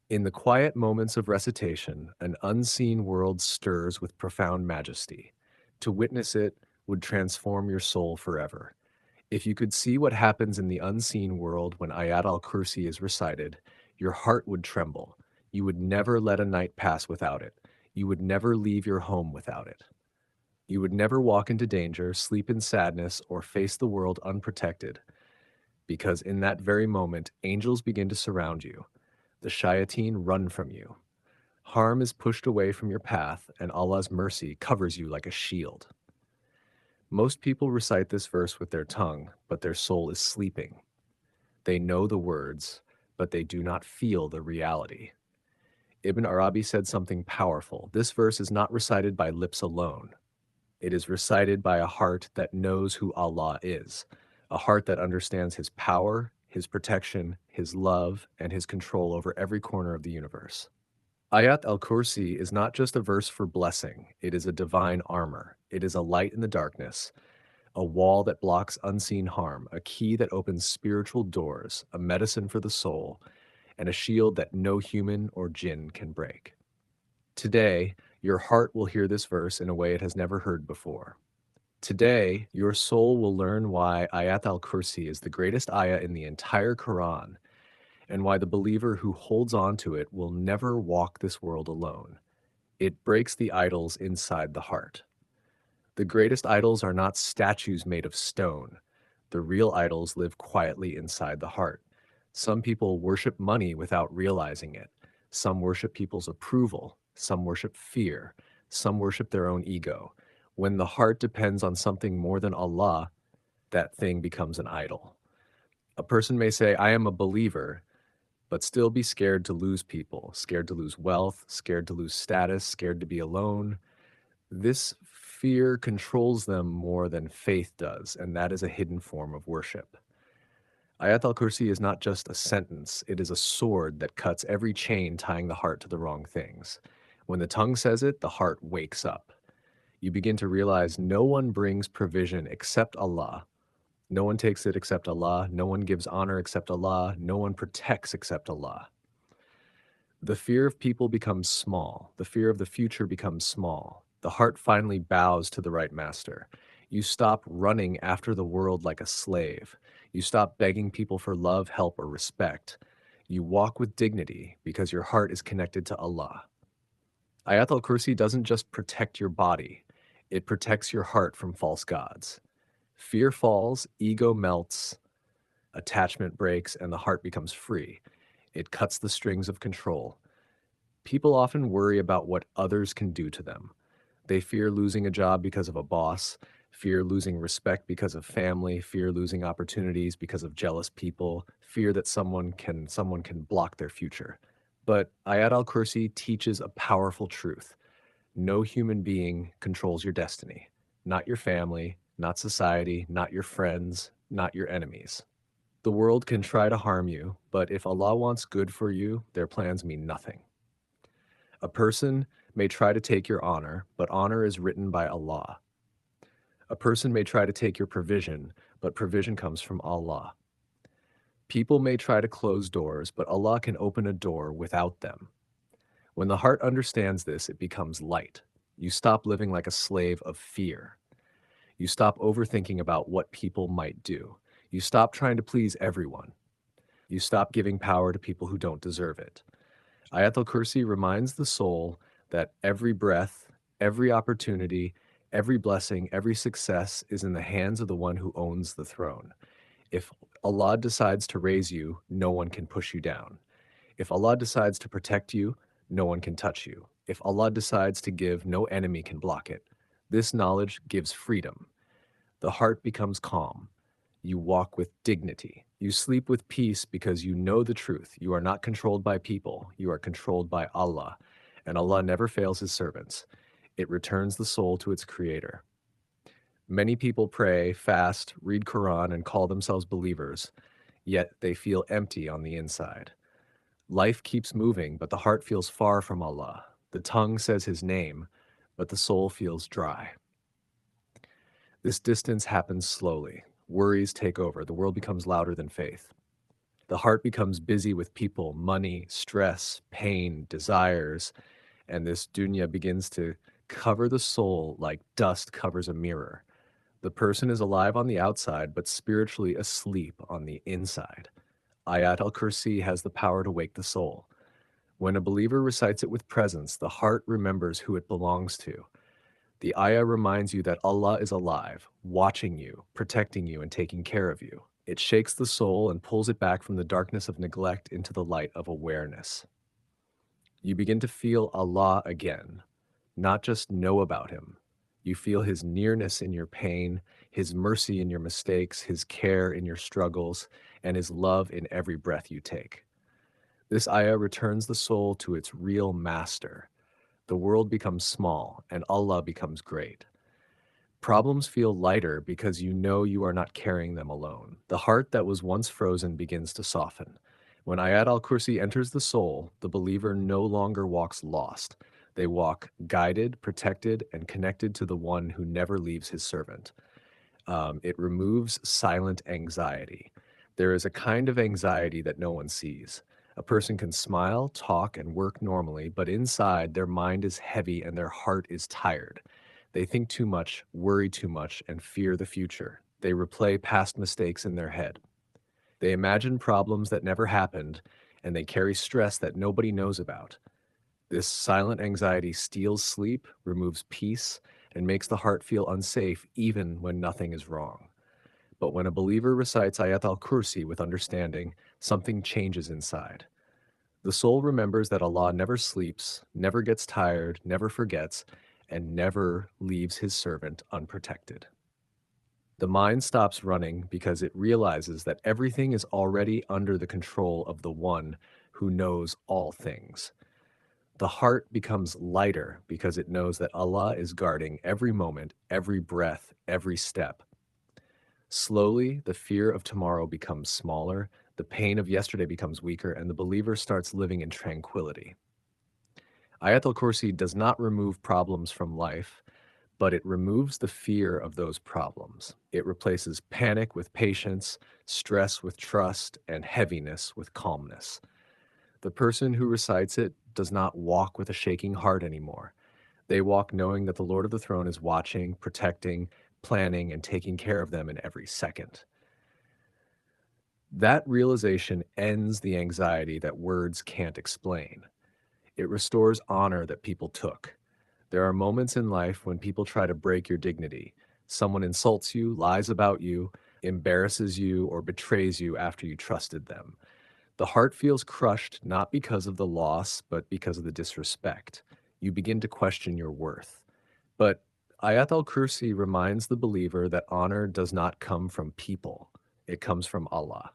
In the quiet moments of recitation, an unseen world stirs with profound majesty. To witness it would transform your soul forever. If you could see what happens in the unseen world when Ayat al-Kursi is recited, your heart would tremble. You would never let a night pass without it. You would never leave your home without it. You would never walk into danger, sleep in sadness, or face the world unprotected, because in that very moment, angels begin to surround you. The shayateen run from you. Harm is pushed away from your path, and Allah's mercy covers you like a shield. Most people recite this verse with their tongue, but their soul is sleeping. They know the words, but they do not feel the reality. Ibn Arabi said something powerful. This verse is not recited by lips alone. It is recited by a heart that knows who Allah is, a heart that understands His power, His protection, His love, and His control over every corner of the universe. Ayat al-Kursi is not just a verse for blessing, it is a divine armor. It is a light in the darkness, a wall that blocks unseen harm, a key that opens spiritual doors, a medicine for the soul, and a shield that no human or jinn can break. Today, your heart will hear this verse in a way it has never heard before. Today, your soul will learn why Ayat al-Kursi is the greatest ayah in the entire Quran, and why the believer who holds on to it will never walk this world alone. It breaks the idols inside the heart. The greatest idols are not statues made of stone. The real idols live quietly inside the heart. Some people worship money without realizing it. Some worship people's approval. Some worship fear. Some worship their own ego. When the heart depends on something more than Allah, that thing becomes an idol. A person may say, I am a believer, but still be scared to lose people, scared to lose wealth, scared to lose status, scared to be alone. This fear controls them more than faith does, and that is a hidden form of worship. Ayat al-Kursi is not just a sentence, it is a sword that cuts every chain tying the heart to the wrong things. When the tongue says it, the heart wakes up. You begin to realize no one brings provision except Allah. No one takes it except Allah. No one gives honor except Allah. No one protects except Allah. The fear of people becomes small. The fear of the future becomes small. The heart finally bows to the right master. You stop running after the world like a slave. You stop begging people for love, help, or respect. You walk with dignity because your heart is connected to Allah. Ayat al-Kursi doesn't just protect your body, it protects your heart from false gods. Fear falls, ego melts, attachment breaks, and the heart becomes free. It cuts the strings of control. People often worry about what others can do to them. They fear losing a job because of a boss, fear losing respect because of family, fear losing opportunities because of jealous people, fear that someone can block their future. But Ayat al-Kursi teaches a powerful truth. No human being controls your destiny. Not your family, not society, not your friends, not your enemies. The world can try to harm you, but if Allah wants good for you, their plans mean nothing. A person may try to take your honor, but honor is written by Allah. A person may try to take your provision, but provision comes from Allah. People may try to close doors, but Allah can open a door without them. When the heart understands this, it becomes light. You stop living like a slave of fear. You stop overthinking about what people might do. You stop trying to please everyone. You stop giving power to people who don't deserve it. Ayat al-Kursi reminds the soul that every breath, every opportunity, every blessing, every success is in the hands of the one who owns the throne. If Allah decides to raise you, no one can push you down. If Allah decides to protect you, no one can touch you. If Allah decides to give, no enemy can block it. This knowledge gives freedom. The heart becomes calm. You walk with dignity. You sleep with peace because you know the truth. You are not controlled by people. You are controlled by Allah. And Allah never fails His servants. It returns the soul to its creator. Many people pray, fast, read Quran, and call themselves believers, yet they feel empty on the inside. Life keeps moving, but the heart feels far from Allah. The tongue says His name, but the soul feels dry. This distance happens slowly. Worries take over. The world becomes louder than faith. The heart becomes busy with people, money, stress, pain, desires, and this dunya begins to cover the soul like dust covers a mirror. The person is alive on the outside, but spiritually asleep on the inside. Ayat al-Kursi has the power to wake the soul. When a believer recites it with presence, the heart remembers who it belongs to. The ayah reminds you that Allah is alive, watching you, protecting you, and taking care of you. It shakes the soul and pulls it back from the darkness of neglect into the light of awareness. You begin to feel Allah again, not just know about Him. You feel His nearness in your pain, His mercy in your mistakes, His care in your struggles, and His love in every breath you take. This ayah returns the soul to its real master. The world becomes small, and Allah becomes great. Problems feel lighter because you know you are not carrying them alone. The heart that was once frozen begins to soften. When Ayat al-Kursi enters the soul, the believer no longer walks lost. They walk guided, protected, and connected to the one who never leaves his servant. It removes silent anxiety. There is a kind of anxiety that no one sees. A person can smile, talk, and work normally, but inside their mind is heavy and their heart is tired. They think too much, worry too much, and fear the future. They replay past mistakes in their head. They imagine problems that never happened, and they carry stress that nobody knows about. This silent anxiety steals sleep, removes peace, and makes the heart feel unsafe even when nothing is wrong. But when a believer recites Ayat al-Kursi with understanding, something changes inside. The soul remembers that Allah never sleeps, never gets tired, never forgets, and never leaves his servant unprotected. The mind stops running because it realizes that everything is already under the control of the one who knows all things. The heart becomes lighter because it knows that Allah is guarding every moment, every breath, every step. Slowly, the fear of tomorrow becomes smaller, the pain of yesterday becomes weaker, and the believer starts living in tranquility. Ayat al-Kursi does not remove problems from life, but it removes the fear of those problems. It replaces panic with patience, stress with trust, and heaviness with calmness. The person who recites it does not walk with a shaking heart anymore. They walk knowing that the Lord of the throne is watching, protecting, planning, and taking care of them in every second. That realization ends the anxiety that words can't explain. It restores honor that people took. There are moments in life when people try to break your dignity. Someone insults you, lies about you, embarrasses you, or betrays you after you trusted them. The heart feels crushed not because of the loss, but because of the disrespect. You begin to question your worth. But Ayat al-Kursi reminds the believer that honor does not come from people. It comes from Allah.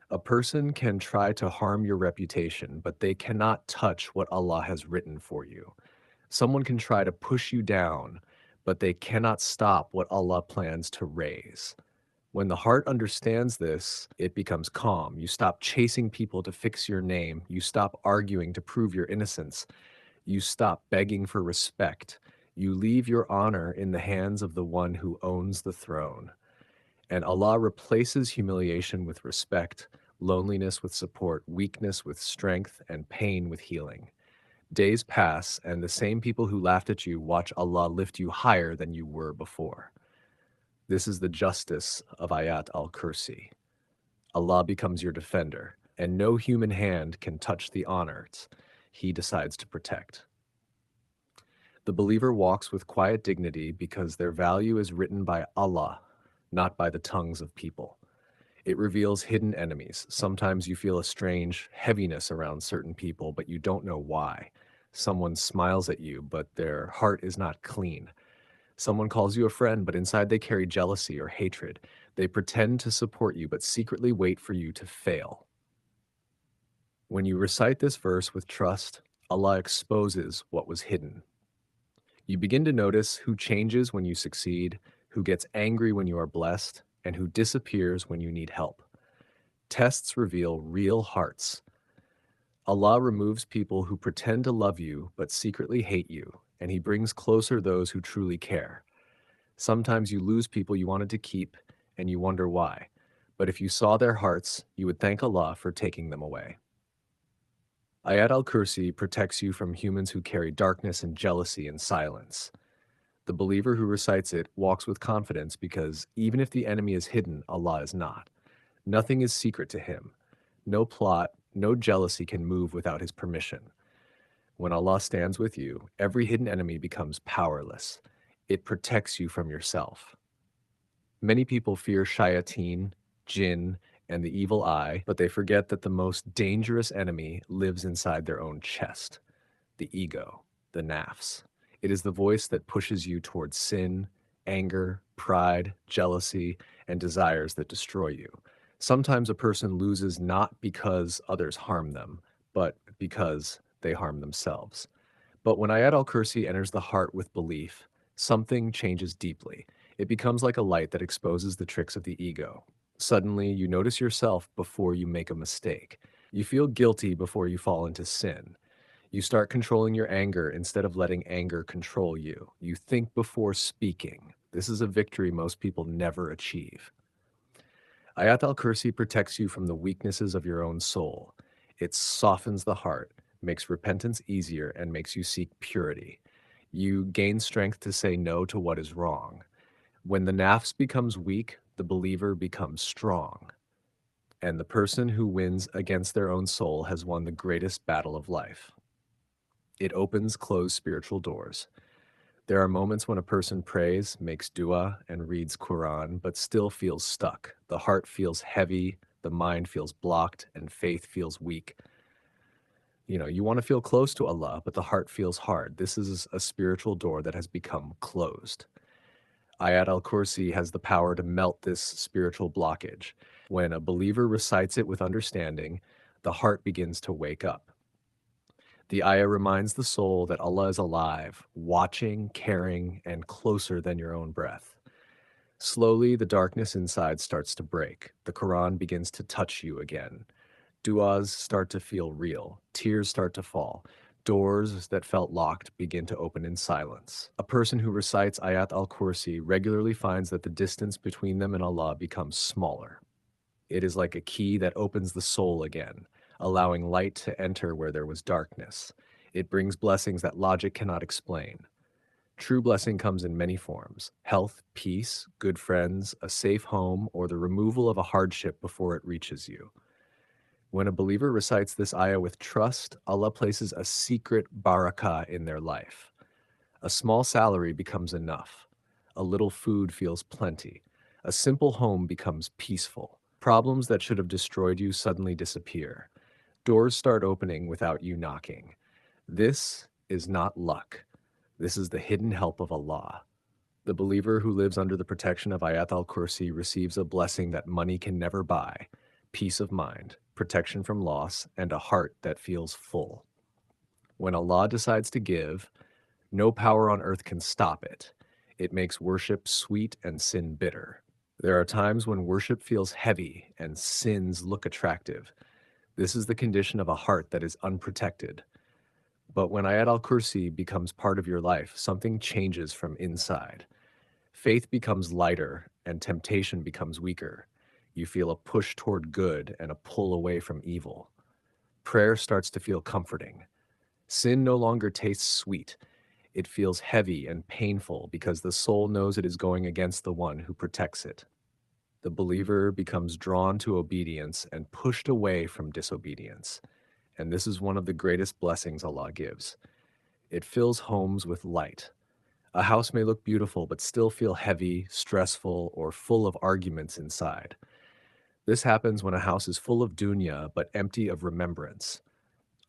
A person can try to harm your reputation, but they cannot touch what Allah has written for you. Someone can try to push you down, but they cannot stop what Allah plans to raise. When the heart understands this, it becomes calm. You stop chasing people to fix your name. You stop arguing to prove your innocence. You stop begging for respect. You leave your honor in the hands of the one who owns the throne. And Allah replaces humiliation with respect, loneliness with support, weakness with strength, and pain with healing. Days pass, and the same people who laughed at you watch Allah lift you higher than you were before. This is the justice of Ayat al-Kursi. Allah becomes your defender, and no human hand can touch the honors He decides to protect. The believer walks with quiet dignity because their value is written by Allah, not by the tongues of people. It reveals hidden enemies. Sometimes you feel a strange heaviness around certain people, but you don't know why. Someone smiles at you, but their heart is not clean. Someone calls you a friend, but inside they carry jealousy or hatred. They pretend to support you, but secretly wait for you to fail. When you recite this verse with trust, Allah exposes what was hidden. You begin to notice who changes when you succeed, who gets angry when you are blessed, and who disappears when you need help. Tests reveal real hearts. Allah removes people who pretend to love you but secretly hate you, and He brings closer those who truly care. Sometimes you lose people you wanted to keep, and you wonder why. But if you saw their hearts, you would thank Allah for taking them away. Ayat al-Kursi protects you from humans who carry darkness and jealousy in silence. The believer who recites it walks with confidence because even if the enemy is hidden, Allah is not. Nothing is secret to him. No plot, no jealousy can move without his permission. When Allah stands with you, every hidden enemy becomes powerless. It protects you from yourself. Many people fear shayateen, jinn, and the evil eye, but they forget that the most dangerous enemy lives inside their own chest, the ego, the nafs. It is the voice that pushes you towards sin, anger, pride, jealousy, and desires that destroy you. Sometimes a person loses not because others harm them, but because they harm themselves. But when Ayat al-Kursi enters the heart with belief, something changes deeply. It becomes like a light that exposes the tricks of the ego. Suddenly, you notice yourself before you make a mistake. You feel guilty before you fall into sin. You start controlling your anger instead of letting anger control you. You think before speaking. This is a victory most people never achieve. Ayat al-Kursi protects you from the weaknesses of your own soul. It softens the heart, makes repentance easier, and makes you seek purity. You gain strength to say no to what is wrong. When the nafs becomes weak, the believer becomes strong. And the person who wins against their own soul has won the greatest battle of life. It opens closed spiritual doors. There are moments when a person prays, makes dua, and reads Quran, but still feels stuck. The heart feels heavy, the mind feels blocked, and faith feels weak. You want to feel close to Allah, but the heart feels hard. This is a spiritual door that has become closed. Ayat al-Kursi has the power to melt this spiritual blockage. When a believer recites it with understanding, the heart begins to wake up. The ayah reminds the soul that Allah is alive, watching, caring, and closer than your own breath. Slowly, the darkness inside starts to break. The Quran begins to touch you again. Du'as start to feel real. Tears start to fall. Doors that felt locked begin to open in silence. A person who recites Ayat al-Kursi regularly finds that the distance between them and Allah becomes smaller. It is like a key that opens the soul again, allowing light to enter where there was darkness. It brings blessings that logic cannot explain. True blessing comes in many forms: health, peace, good friends, a safe home, or the removal of a hardship before it reaches you. When a believer recites this ayah with trust, Allah places a secret barakah in their life. A small salary becomes enough. A little food feels plenty. A simple home becomes peaceful. Problems that should have destroyed you suddenly disappear. Doors start opening without you knocking. This is not luck. This is the hidden help of Allah. The believer who lives under the protection of Ayat al-Kursi receives a blessing that money can never buy: peace of mind, protection from loss, and a heart that feels full. When Allah decides to give, no power on earth can stop it. It makes worship sweet and sin bitter. There are times when worship feels heavy and sins look attractive. This is the condition of a heart that is unprotected. But when Ayat al-Kursi becomes part of your life, something changes from inside. Faith becomes lighter and temptation becomes weaker. You feel a push toward good and a pull away from evil. Prayer starts to feel comforting. Sin no longer tastes sweet. It feels heavy and painful because the soul knows it is going against the one who protects it. The believer becomes drawn to obedience and pushed away from disobedience. And this is one of the greatest blessings Allah gives. It fills homes with light. A house may look beautiful but still feel heavy, stressful, or full of arguments inside. This happens when a house is full of dunya but empty of remembrance.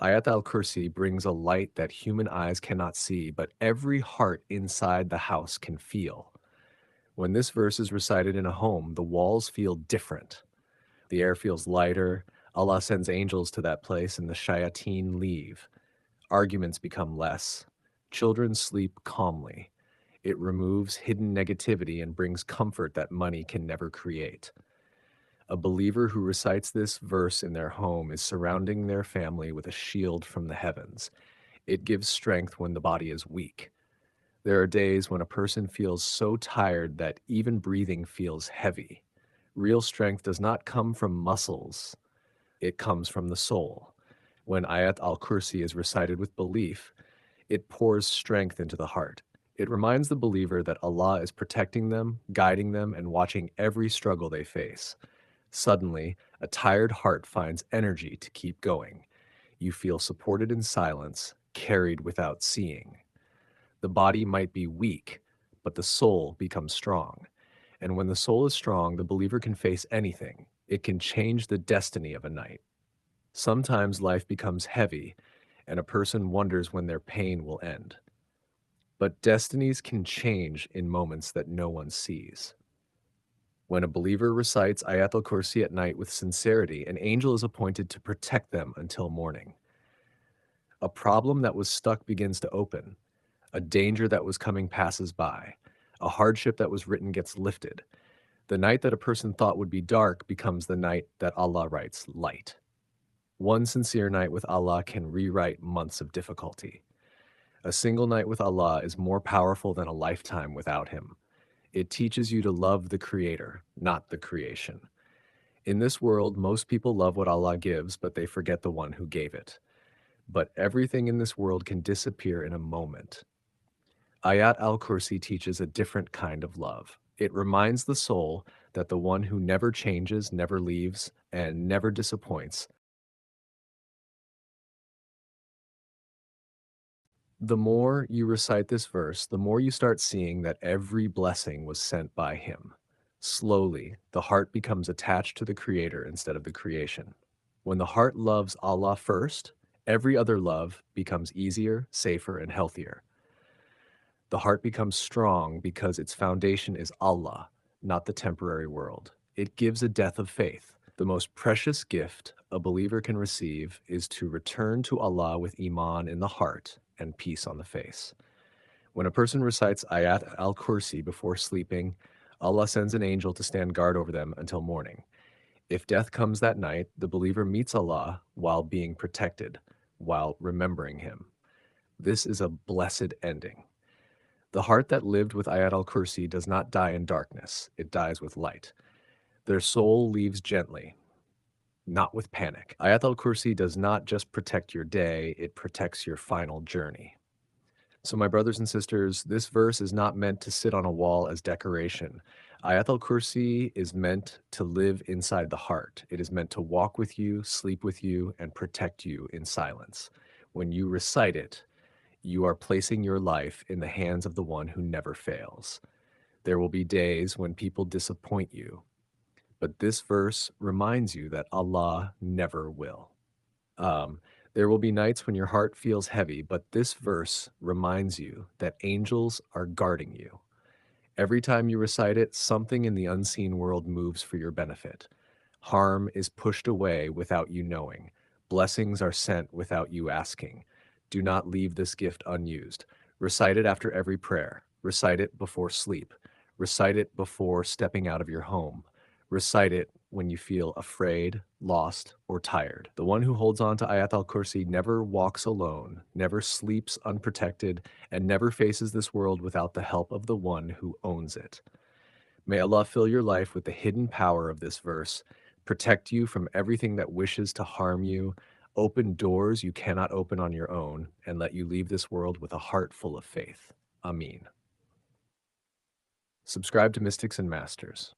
Ayat al-Kursi brings a light that human eyes cannot see, but every heart inside the house can feel. When this verse is recited in a home, the walls feel different. The air feels lighter. Allah sends angels to that place and the shayateen leave. Arguments become less. Children sleep calmly. It removes hidden negativity and brings comfort that money can never create. A believer who recites this verse in their home is surrounding their family with a shield from the heavens. It gives strength when the body is weak. There are days when a person feels so tired that even breathing feels heavy. Real strength does not come from muscles, it comes from the soul. When Ayat al-Kursi is recited with belief, it pours strength into the heart. It reminds the believer that Allah is protecting them, guiding them, and watching every struggle they face. Suddenly, a tired heart finds energy to keep going. You feel supported in silence, carried without seeing. The body might be weak, but the soul becomes strong. And when the soul is strong, the believer can face anything. It can change the destiny of a night. Sometimes life becomes heavy, and a person wonders when their pain will end. But destinies can change in moments that no one sees. When a believer recites Ayat al-Kursi at night with sincerity, an angel is appointed to protect them until morning. A problem that was stuck begins to open. A danger that was coming passes by. A hardship that was written gets lifted. The night that a person thought would be dark becomes the night that Allah writes light. One sincere night with Allah can rewrite months of difficulty. A single night with Allah is more powerful than a lifetime without Him. It teaches you to love the Creator, not the creation. In this world, most people love what Allah gives, but they forget the one who gave it. But everything in this world can disappear in a moment. Ayat al-Kursi teaches a different kind of love. It reminds the soul that the one who never changes, never leaves, and never disappoints. The more you recite this verse, the more you start seeing that every blessing was sent by Him. Slowly, the heart becomes attached to the Creator instead of the creation. When the heart loves Allah first, every other love becomes easier, safer, and healthier. The heart becomes strong because its foundation is Allah, not the temporary world. It gives a death of faith. The most precious gift a believer can receive is to return to Allah with Iman in the heart and peace on the face. When a person recites Ayat al-Kursi before sleeping, Allah sends an angel to stand guard over them until morning. If death comes that night, the believer meets Allah while being protected, while remembering Him. This is a blessed ending. The heart that lived with Ayat al-Kursi does not die in darkness, it dies with light. Their soul leaves gently, not with panic. Ayat al-Kursi does not just protect your day, it protects your final journey. So, my brothers and sisters, this verse is not meant to sit on a wall as decoration. Ayat al-Kursi is meant to live inside the heart. It is meant to walk with you, sleep with you, and protect you in silence. When you recite it, you are placing your life in the hands of the one who never fails. There will be days when people disappoint you, but this verse reminds you that Allah never will. Um, there will be nights when your heart feels heavy, but this verse reminds you that angels are guarding you. Every time you recite it, something in the unseen world moves for your benefit. Harm is pushed away without you knowing. Blessings are sent without you asking. Do not leave this gift unused. Recite it after every prayer. Recite it before sleep. Recite it before stepping out of your home. Recite it when you feel afraid, lost, or tired. The one who holds on to Ayat al-Kursi never walks alone, never sleeps unprotected, and never faces this world without the help of the one who owns it. May Allah fill your life with the hidden power of this verse, protect you from everything that wishes to harm you, open doors you cannot open on your own, and let you leave this world with a heart full of faith. Ameen. Subscribe to Mystics and Masters.